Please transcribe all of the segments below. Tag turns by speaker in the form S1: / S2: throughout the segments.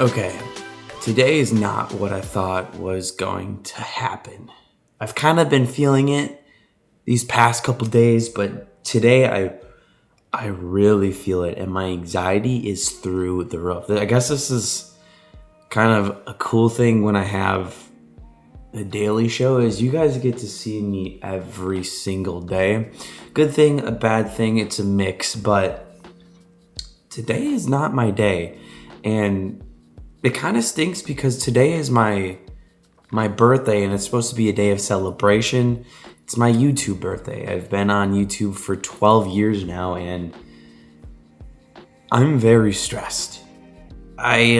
S1: Okay, today is not what I thought was going to happen. I've kind of been feeling it these past couple days, but today I really feel it, and my anxiety is through the roof. I guess this is kind of a cool thing when I have the daily show is you guys get to see me every single day. Good thing, a bad thing, it's a mix, but today is not my day. And it kind of stinks because today is my birthday and it's supposed to be a day of celebration. It's my YouTube birthday. I've been on YouTube for 12 years now and I'm very stressed. I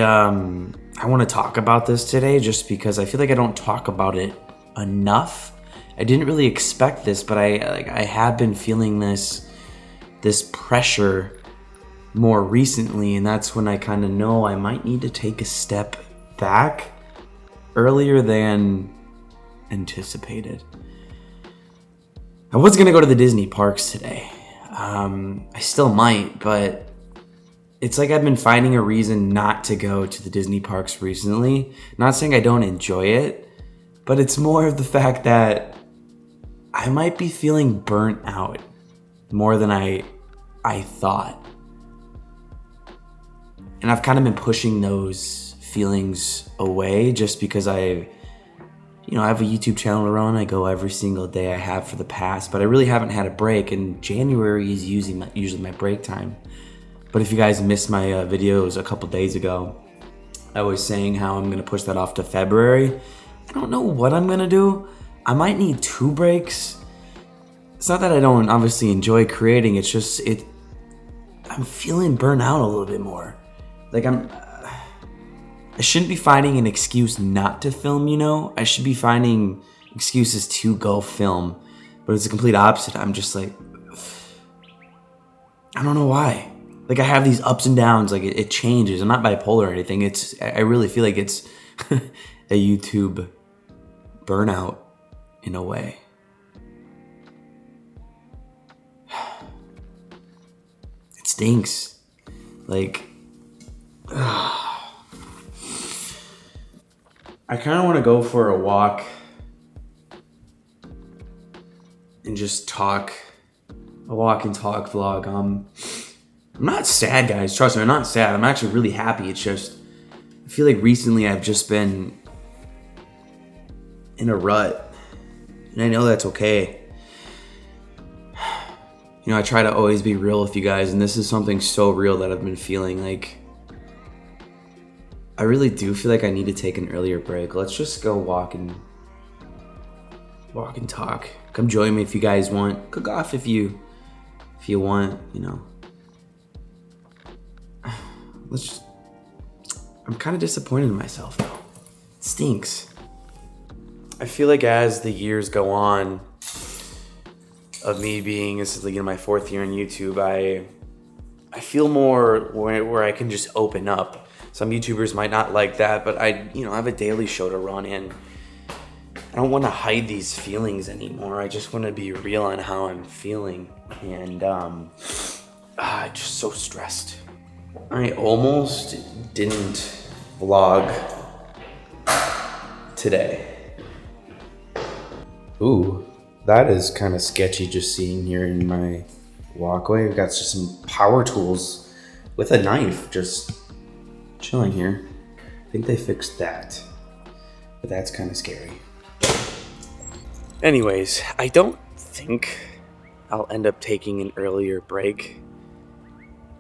S1: want to talk about this today just because I feel like I don't talk about it enough. I didn't really expect this, but I have been feeling this pressure more recently, and that's when I kind of know I might need to take a step back earlier than anticipated. I was gonna go to the Disney parks today. I still might, but it's like I've been finding a reason not to go to the Disney parks recently. Not saying I don't enjoy it, but it's more of the fact that I might be feeling burnt out more than I thought. And I've kind of been pushing those feelings away just because I have a YouTube channel to run. I go every single day. I have for the past, but I really haven't had a break. And January is usually my break time. But if you guys missed my videos a couple days ago, I was saying how I'm going to push that off to February. I don't know what I'm going to do. I might need 2 breaks. It's not that I don't obviously enjoy creating. It's just, I'm feeling burnt out a little bit more. Like I shouldn't be finding an excuse not to film, I should be finding excuses to go film. But it's the complete opposite. I'm just like, I don't know why. Like I have these ups and downs, like it changes. I'm not bipolar or anything. I really feel like it's a YouTube burnout in a way. It stinks. Like, I kind of want to go for a walk and just talk, a walk and talk vlog. I'm not sad, guys. Trust me, I'm not sad. I'm actually really happy. It's just, I feel like recently I've just been in a rut, and I know that's okay. I try to always be real with you guys, and this is something so real that I've been feeling. Like, I really do feel like I need to take an earlier break. Let's just go walk and talk. Come join me if you guys want. Cook off if you want, I'm kind of disappointed in myself though. It stinks. I feel like as the years go on of me being, this is my 4th year in YouTube, I feel more where I can just open up. Some YouTubers might not like that, but I have a daily show to run and I don't want to hide these feelings anymore. I just want to be real on how I'm feeling, and I'm just so stressed. I almost didn't vlog today. Ooh, that is kind of sketchy just seeing here in my walkway. We've got just some power tools with a knife just chilling here. I think they fixed that, but that's kind of scary. Anyways, I don't think I'll end up taking an earlier break,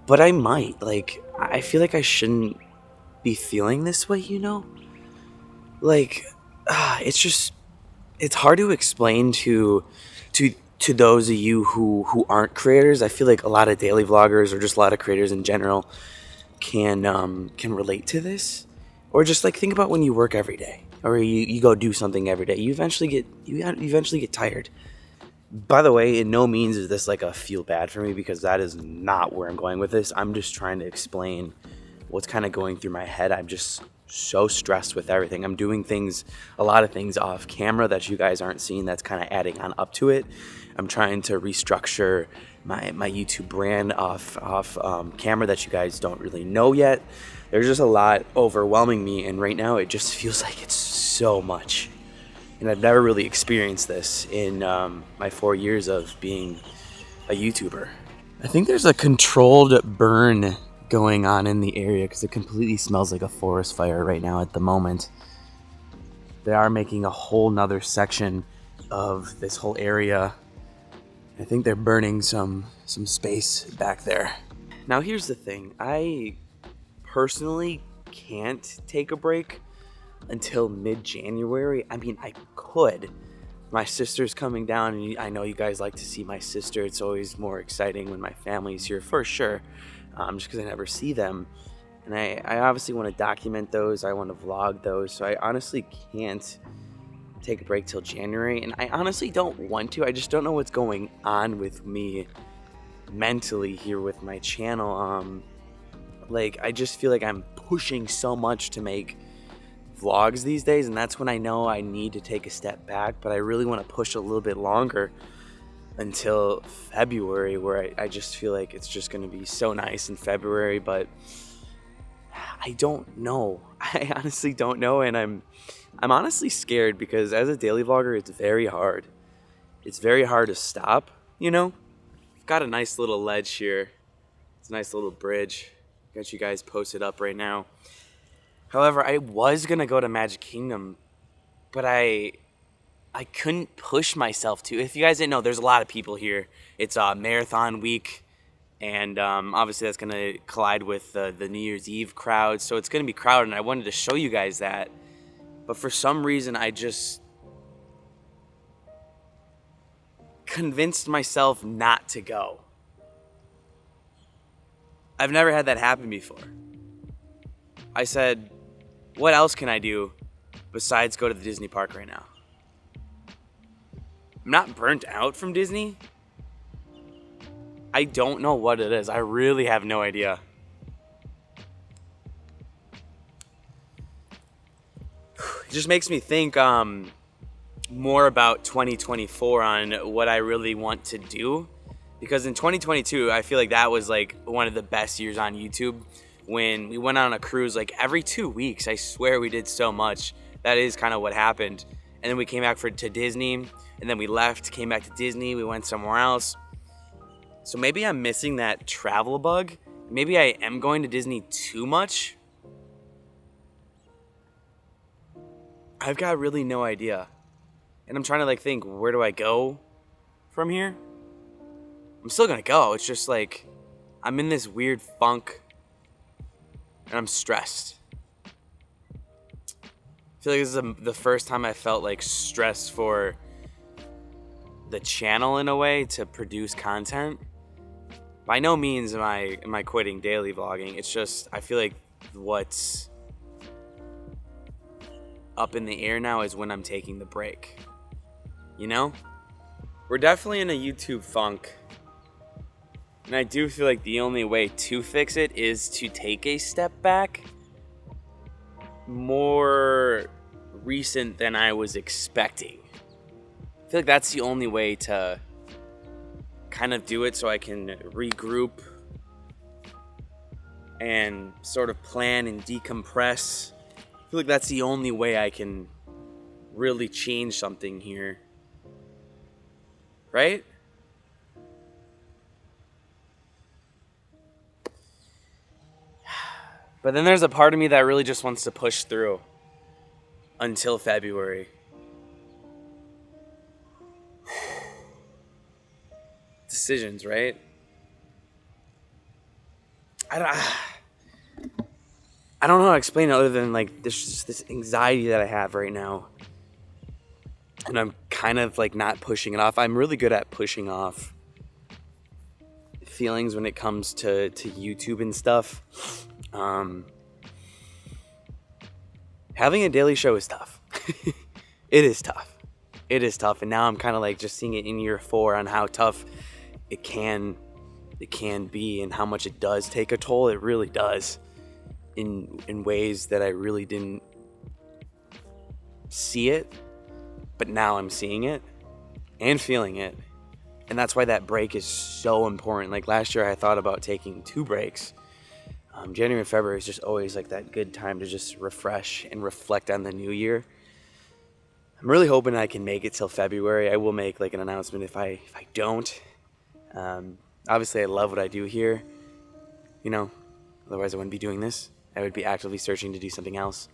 S1: but I might. Like, I feel like I shouldn't be feeling this way, Like, it's hard to explain to those of you who aren't creators. I feel like a lot of daily vloggers or just a lot of creators in general can relate to this. Or just like think about when you work every day or you go do something every day. You eventually get tired. By the way, in no means is this like a feel bad for me, because that is not where I'm going with this. I'm just trying to explain what's kind of going through my head. I'm just so stressed with everything. I'm doing a lot of things off camera that you guys aren't seeing, that's kind of adding on up to it. I'm trying to restructure my YouTube brand off camera that you guys don't really know yet. There's just a lot overwhelming me, and right now it just feels like it's so much. And I've never really experienced this in my 4 years of being a YouTuber. I think there's a controlled burn going on in the area because it completely smells like a forest fire right now at the moment. They are making a whole nother section of this whole area. I think they're burning some space back there. Now here's the thing. I personally can't take a break until mid-January. I mean, I could. My sister's coming down, and I know you guys like to see my sister. It's always more exciting when my family's here, for sure, just because I never see them. And I obviously want to document those. I want to vlog those. So I honestly can't take a break till January. And I honestly don't want to. I just don't know what's going on with me mentally here with my channel. I just feel like I'm pushing so much to make vlogs these days, and that's when I know I need to take a step back. But I really want to push a little bit longer until February, where I just feel like it's just going to be so nice in February. But I don't know. I honestly don't know, and I'm honestly scared because as a daily vlogger, it's very hard. It's very hard to stop, you know? I've got a nice little ledge here. It's a nice little bridge. Got you guys posted up right now. However, I was going to go to Magic Kingdom, but I couldn't push myself to. If you guys didn't know, there's a lot of people here. It's marathon week, and obviously that's going to collide with the New Year's Eve crowd, so it's going to be crowded, and I wanted to show you guys that. But for some reason, I just convinced myself not to go. I've never had that happen before. I said, what else can I do besides go to the Disney park right now? I'm not burnt out from Disney. I don't know what it is. I really have no idea. It just makes me think more about 2024 on what I really want to do. Because in 2022, I feel like that was like one of the best years on YouTube. When we went on a cruise like every 2 weeks. I swear we did so much. That is kind of what happened. And then we came back to Disney, and then we left, came back to Disney, we went somewhere else. So maybe I'm missing that travel bug. Maybe I am going to Disney too much. I've got really no idea. And I'm trying to think, where do I go from here? I'm still gonna go. It's just like I'm in this weird funk. And I'm stressed. I feel like this is the first time I felt like stressed for the channel in a way to produce content. By no means am I quitting daily vlogging. It's just I feel like what's up in the air now is when I'm taking the break. You know? We're definitely in a YouTube funk. And I do feel like the only way to fix it is to take a step back. More recent than I was expecting. I feel like that's the only way to kind of do it so I can regroup and sort of plan and decompress. I feel like that's the only way I can really change something here. Right? But then there's a part of me that really just wants to push through until February. Decisions, right? I don't know how to explain it other than this anxiety that I have right now. And I'm kind of not pushing it off. I'm really good at pushing off feelings when it comes to YouTube and stuff. Having a daily show is tough. It is tough. It is tough. And now I'm kind of just seeing it in year 4 on how tough it can be and how much it does take a toll. It really does in ways that I really didn't see it, but now I'm seeing it and feeling it. And that's why that break is so important. Like last year I thought about taking 2 breaks. January and February is just always like that good time to just refresh and reflect on the new year. I'm really hoping I can make it till February. I will make like an announcement if I don't. Obviously I love what I do here, you know, otherwise I wouldn't be doing this. I would be actively searching to do something else.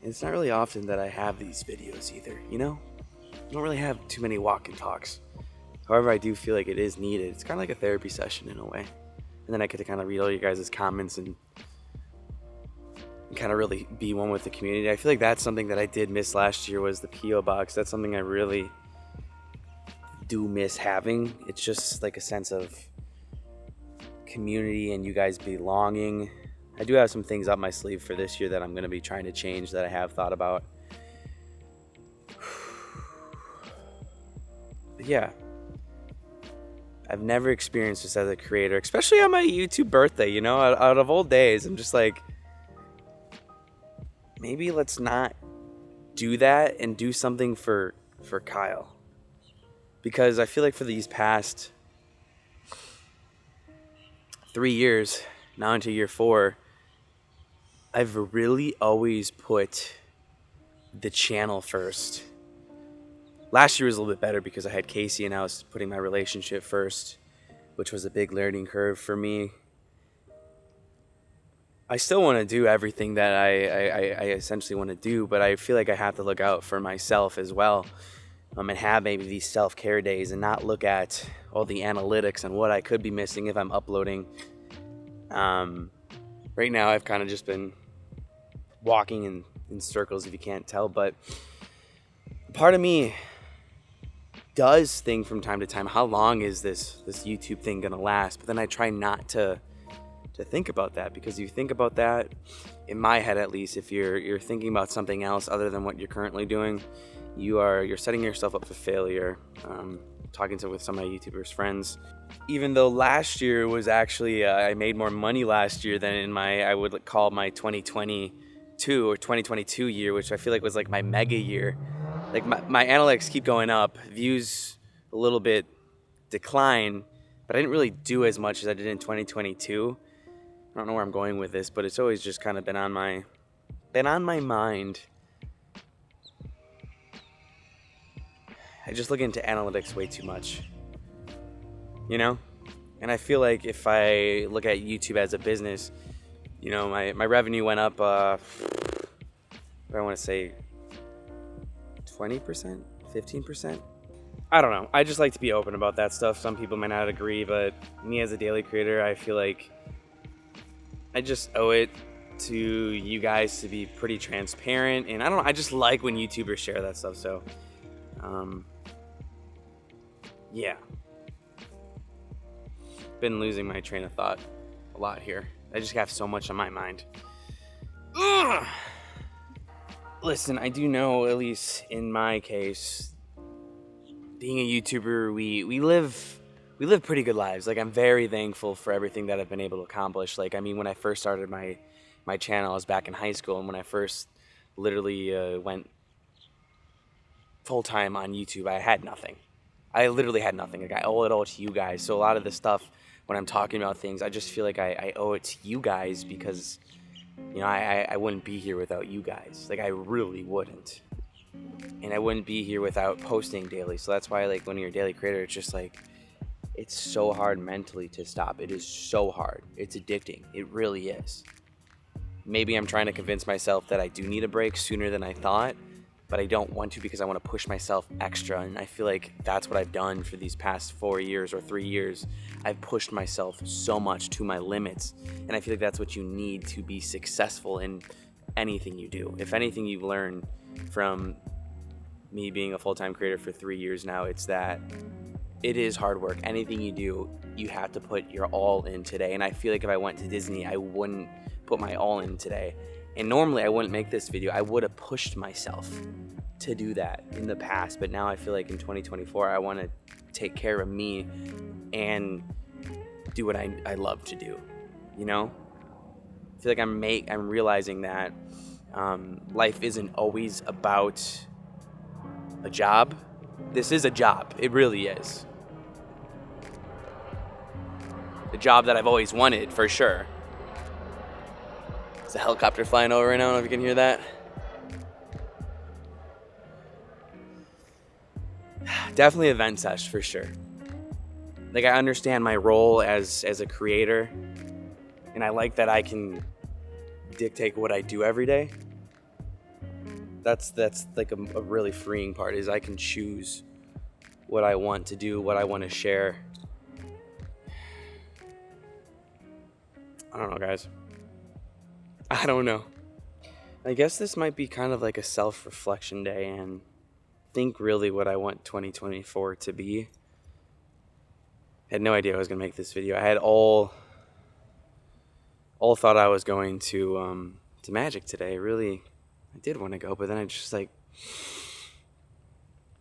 S1: And it's not really often that I have these videos either, you know? I don't really have too many walk and talks. However, I do feel like it is needed. It's kind of like a therapy session in a way. And then I get to kind of read all you guys' comments and kind of really be one with the community. I feel like that's something that I did miss last year was the P.O. box. That's something I really do miss having. It's just like a sense of community and you guys belonging. I do have some things up my sleeve for this year that I'm going to be trying to change that I have thought about. But yeah, I've never experienced this as a creator, especially on my YouTube birthday, you know, out of old days. I'm just like, maybe let's not do that and do something for Kyle. Because I feel like for these past 3 years, now into year 4, I've really always put the channel first. Last year was a little bit better because I had Casey and I was putting my relationship first, which was a big learning curve for me. I still want to do everything that I essentially want to do, but I feel like I have to look out for myself as well, and have maybe these self-care days and not look at all the analytics and what I could be missing if I'm uploading. Right now I've kind of just been walking in circles if you can't tell, but part of me does think from time to time, how long is this YouTube thing gonna last? But then I try not to think about that, because you think about that, in my head at least, if you're thinking about something else other than what you're currently doing, you're setting yourself up for failure. Talking with some of my YouTubers friends, even though last year was actually I made more money last year than in I would call my 2022 or 2022 year, which I feel like was like my mega year. Like my analytics keep going up, views a little bit decline, but I didn't really do as much as I did in 2022. I don't know where I'm going with this, but it's always just kind of been on my mind. I just look into analytics way too much, you know? And I feel like if I look at YouTube as a business, you know, my revenue went up, I want to say 20%, 15%. I don't know. I just like to be open about that stuff. Some people might not agree, but me as a daily creator, I feel like I just owe it to you guys to be pretty transparent. And I don't know, I just like when YouTubers share that stuff. So, yeah. Been losing my train of thought a lot here. I just have so much on my mind. Ugh. Listen, I do know, at least in my case, being a YouTuber, we live pretty good lives. Like, I'm very thankful for everything that I've been able to accomplish. Like, I mean, when I first started my channel, I was back in high school, and when I first literally went full-time on YouTube, I had nothing. I literally had nothing. Like, I owe it all to you guys. So a lot of the stuff, when I'm talking about things, I just feel like I owe it to you guys, because, you know, I wouldn't be here without you guys. Like, I really wouldn't. And I wouldn't be here without posting daily. So that's why, like, when you're a daily creator, it's just like, it's so hard mentally to stop. It is so hard. It's addicting. It really is. Maybe I'm trying to convince myself that I do need a break sooner than I thought, but I don't want to, because I want to push myself extra. And I feel like that's what I've done for these past 4 years or 3 years. I've pushed myself so much to my limits. And I feel like that's what you need to be successful in anything you do. If anything you've learned from me being a full-time creator for 3 years now, it's that it is hard work. Anything you do, you have to put your all in today. And I feel like if I went to Disney, I wouldn't put my all in today. And normally I wouldn't make this video. I would have pushed myself to do that in the past. But now I feel like in 2024, I want to take care of me and do what I love to do, you know? I feel like I'm realizing that life isn't always about A job? This is a job. It really is. The job that I've always wanted, for sure. There's a helicopter flying over right now. I don't know if you can hear that. Definitely event sesh, for sure. Like, I understand my role as a creator, and I like that I can dictate what I do every day. That's like a really freeing part, is I can choose what I want to do, what I want to share. I don't know, guys. I don't know. I guess this might be kind of like a self-reflection day and think really what I want 2024 to be. I had no idea I was going to make this video. I had all thought I was going to Magic today. Really, I did want to go, but then I just like,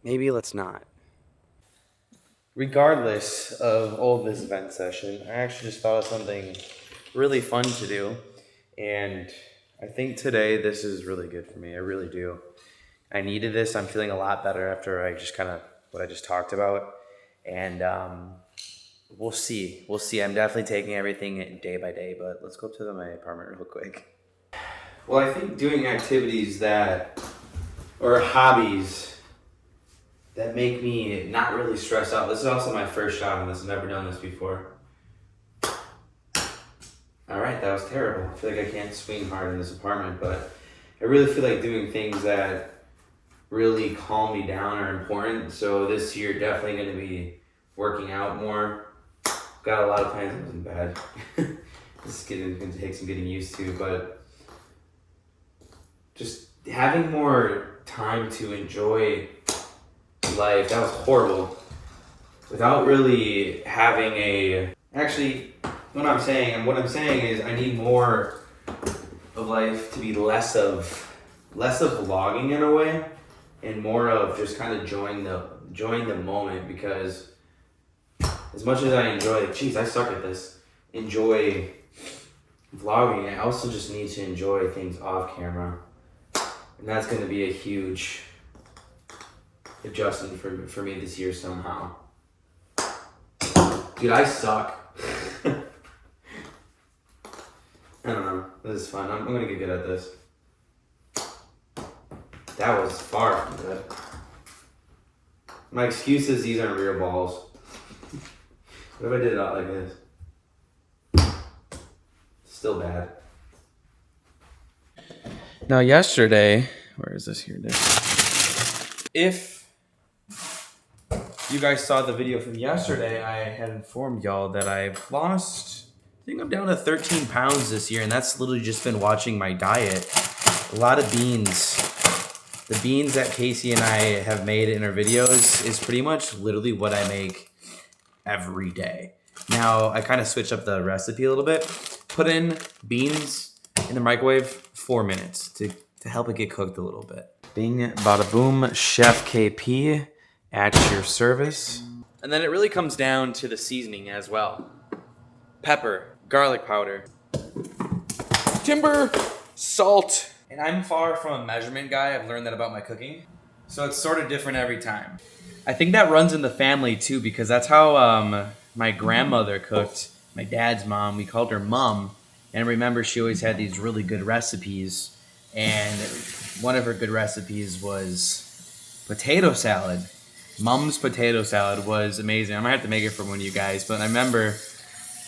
S1: maybe let's not. Regardless of all this event session, I actually just thought of something really fun to do, and I think today this is really good for me. I really do. I needed this. I'm feeling a lot better after I just kind of what I just talked about, and we'll see. We'll see. I'm definitely taking everything day by day, but let's go up to my apartment real quick. Well, I think doing activities or hobbies that make me not really stress out. This is also my first shot on this. I've never done this before. All right, that was terrible. I feel like I can't swing hard in this apartment, but I really feel like doing things that really calm me down are important. So this year, definitely going to be working out more. Got a lot of plans. It wasn't bad. This is going to take some getting used to, but just having more time to enjoy life. That was horrible. Without really having actually, what I'm saying is I need more of life to be less of vlogging in a way, and more of just kind of enjoying the moment, because as much as I enjoy, geez, I suck at this, enjoy vlogging, I also just need to enjoy things off camera. And that's going to be a huge adjustment for me this year somehow. Dude, I suck. I don't know. This is fun. I'm going to get good at this. That was far from good. My excuse is these aren't real balls. What if I did it out like this? Still bad. Now yesterday, where is this here? If you guys saw the video from yesterday, I had informed y'all that I've lost, I think I'm down to 13 pounds this year, and that's literally just been watching my diet. A lot of beans. The beans that Casey and I have made in our videos is pretty much literally what I make every day. Now, I kind of switched up the recipe a little bit. Put in beans in the microwave 4 minutes to help it get cooked a little bit. Bing, bada boom, Chef KP at your service. And then it really comes down to the seasoning as well. Pepper, garlic powder, timber, salt. And I'm far from a measurement guy. I've learned that about my cooking. So it's sort of different every time. I think that runs in the family too, because that's how my grandmother cooked. My dad's mom, we called her Mom. And remember, she always had these really good recipes. And one of her good recipes was potato salad. Mom's potato salad was amazing. I might have to make it for one of you guys. But I remember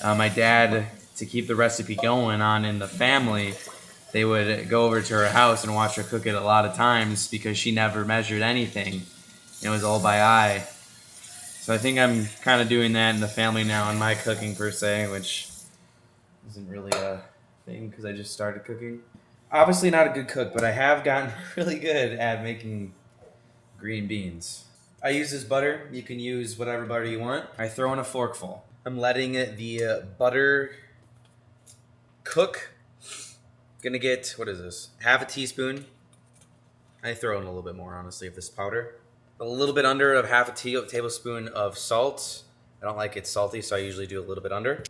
S1: my dad, to keep the recipe going on in the family, they would go over to her house and watch her cook it a lot of times, because she never measured anything. It was all by eye. So I think I'm kind of doing that in the family now in my cooking per se, which isn't really a thing because I just started cooking. Obviously not a good cook, but I have gotten really good at making green beans. I use this butter. You can use whatever butter you want. I throw in a forkful. I'm letting the butter cook. Gonna get, what is this? Half a teaspoon. I throw in a little bit more, honestly, of this powder. A little bit under of half a tablespoon of salt. I don't like it salty, so I usually do a little bit under.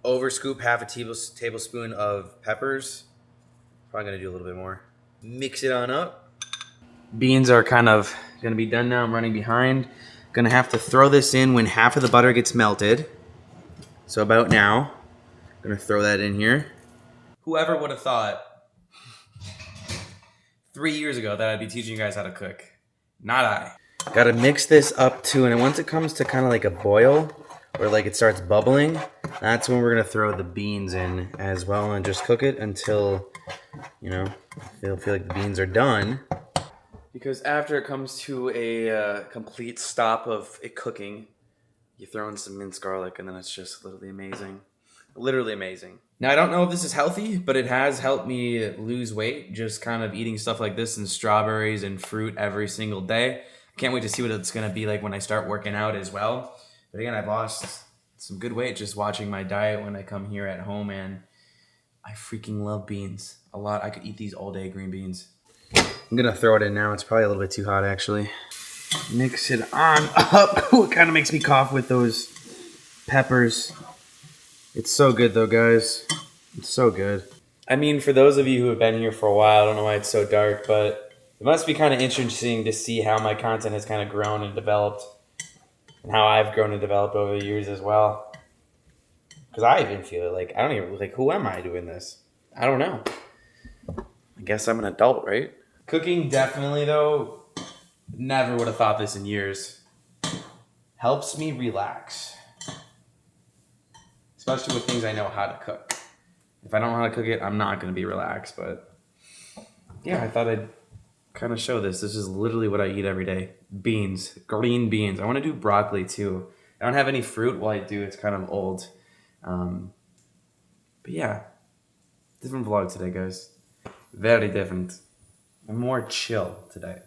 S1: Over scoop half a tablespoon of peppers. Probably gonna do a little bit more. Mix it on up. Beans are kind of Gonna be done now. I'm running behind. Gonna have to throw this in when half of the butter gets melted. So about now. Gonna throw that in here. Whoever would have thought 3 years ago that I'd be teaching you guys how to cook? Not I. Gotta mix this up too, and once it comes to kind of like a boil, or like it starts bubbling, that's when we're gonna throw the beans in as well and just cook it until, you know, you'll feel like the beans are done. Because after it comes to a complete stop of it cooking, you throw in some minced garlic and then it's just literally amazing. Literally amazing. Now, I don't know if this is healthy, but it has helped me lose weight, just kind of eating stuff like this and strawberries and fruit every single day. Can't wait to see what it's going to be like when I start working out as well. But again, I've lost some good weight just watching my diet when I come here at home, and I freaking love beans a lot. I could eat these all day, green beans. I'm going to throw it in now. It's probably a little bit too hot, actually. Mix it on up. It kind of makes me cough with those peppers. It's so good though, guys. It's so good. I mean, for those of you who have been here for a while, I don't know why it's so dark, but it must be kind of interesting to see how my content has kind of grown and developed, and how I've grown and developed over the years as well. Because I even feel like, I don't even, like, who am I doing this? I don't know. I guess I'm an adult, right? Cooking definitely, though, never would have thought this in years. Helps me relax. Especially with things I know how to cook. If I don't know how to cook it, I'm not going to be relaxed. But yeah, I thought I'd kind of show this. This is literally what I eat every day. Beans. Green beans. I want to do broccoli too. I don't have any fruit. Well, I do. It's kind of old. But yeah. Different vlog today, guys. Very different. I'm more chill today.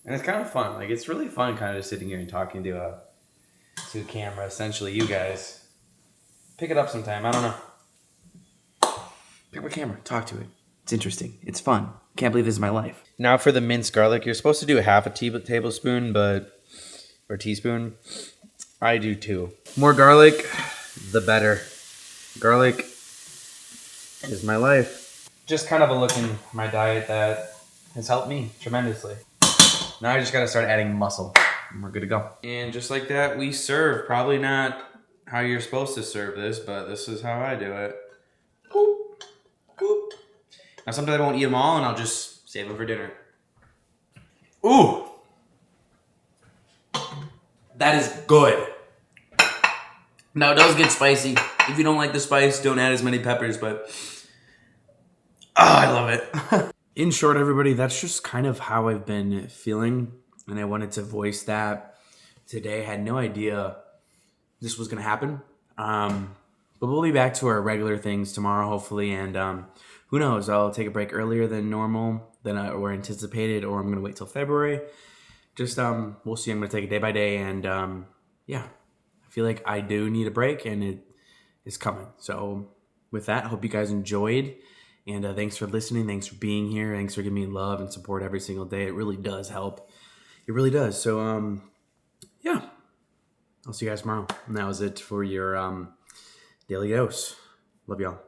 S1: And it's kind of fun. Like, it's really fun kind of just sitting here and talking to a camera. Essentially, you guys. Pick it up sometime. I don't know. Pick up a camera. Talk to it. It's interesting. It's fun. Can't believe this is my life. Now for the minced garlic. You're supposed to do half a tablespoon, or teaspoon. I do 2. More garlic, the better. Garlic is my life. Just kind of a look in my diet that has helped me tremendously. Now I just got to start adding muscle, and we're good to go. And just like that, we serve. Probably not how you're supposed to serve this, but this is how I do it. Boop, boop. Now sometimes I won't eat them all, and I'll just save them for dinner. Ooh! That is good. Now it does get spicy. If you don't like the spice, don't add as many peppers, but I love it. In short, everybody, that's just kind of how I've been feeling, and I wanted to voice that today. I had no idea this was going to happen. But we'll be back to our regular things tomorrow, hopefully. And who knows? I'll take a break earlier than normal, than or anticipated, or I'm going to wait till February. Just, we'll see. I'm going to take it day by day. And yeah, I feel like I do need a break, and it is coming. So with that, I hope you guys enjoyed. And thanks for listening. Thanks for being here. Thanks for giving me love and support every single day. It really does help. It really does. So, yeah. I'll see you guys tomorrow. And that was it for your daily dose. Love y'all.